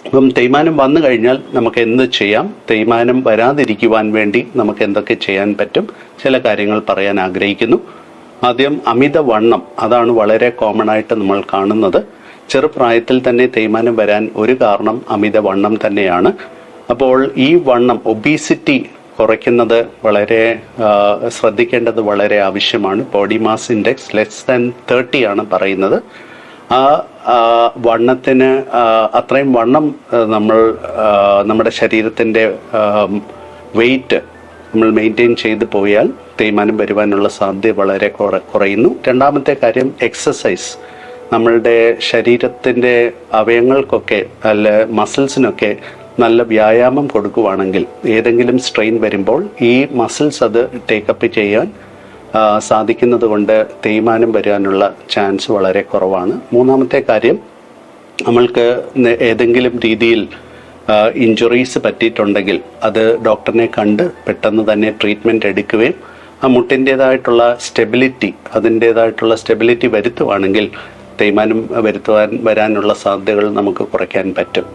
അപ്പം തേയ്മാനം വന്നു കഴിഞ്ഞാൽ നമുക്ക് എന്ത് ചെയ്യാം, തേയ്മാനം വരാതിരിക്കുവാൻ വേണ്ടി നമുക്ക് എന്തൊക്കെ ചെയ്യാൻ പറ്റും, ചില കാര്യങ്ങൾ പറയാൻ ആഗ്രഹിക്കുന്നു. ആദ്യം അമിതവണ്ണം, അതാണ് വളരെ കോമൺ ആയിട്ട് നമ്മൾ കാണുന്നത്. ചെറുപ്രായത്തിൽ തന്നെ തേയ്മാനം വരാൻ ഒരു കാരണം അമിതവണ്ണം തന്നെയാണ്. അപ്പോൾ ഈ വണ്ണം, ഒബീസിറ്റി കുറയ്ക്കുന്നത് വളരെ ശ്രദ്ധിക്കേണ്ടത് വളരെ ആവശ്യമാണ്. ബോഡി മാസ് ഇൻഡെക്സ് <30 ആണ് പറയുന്നത്. ആ വണ്ണത്തിന് അത്രയും വണ്ണം നമ്മുടെ ശരീരത്തിൻ്റെ വെയിറ്റ് നമ്മൾ മെയിൻറ്റെയിൻ ചെയ്ത് പോയാൽ തേയ്മാനം വരുവാനുള്ള സാധ്യത വളരെ കുറയുന്നു. രണ്ടാമത്തെ കാര്യം എക്സസൈസ്. നമ്മളുടെ ശരീരത്തിൻ്റെ അവയവങ്ങൾക്കൊക്കെ അല്ല മസിൽസിനൊക്കെ നല്ല വ്യായാമം കൊടുക്കുവാണെങ്കിൽ ഏതെങ്കിലും സ്ട്രെയിൻ വരുമ്പോൾ ഈ മസിൽസ് അത് ടേക്കപ്പ് ചെയ്യാൻ സാധിക്കുന്നത് കൊണ്ട് തേയ്മാനം വരാനുള്ള ചാൻസ് വളരെ കുറവാണ്. മൂന്നാമത്തെ കാര്യം, നമ്മൾക്ക് ഏതെങ്കിലും രീതിയിൽ ഇഞ്ചുറീസ് പറ്റിയിട്ടുണ്ടെങ്കിൽ അത് ഡോക്ടറിനെ കണ്ട് പെട്ടെന്ന് തന്നെ ട്രീറ്റ്മെൻറ്റ് എടുക്കുകയും ആ മുട്ടിൻ്റേതായിട്ടുള്ള സ്റ്റെബിലിറ്റി വരുത്തുവാണെങ്കിൽ തേയ്മാനം വരാനുള്ള സാധ്യതകൾ നമുക്ക് കുറയ്ക്കാൻ പറ്റും.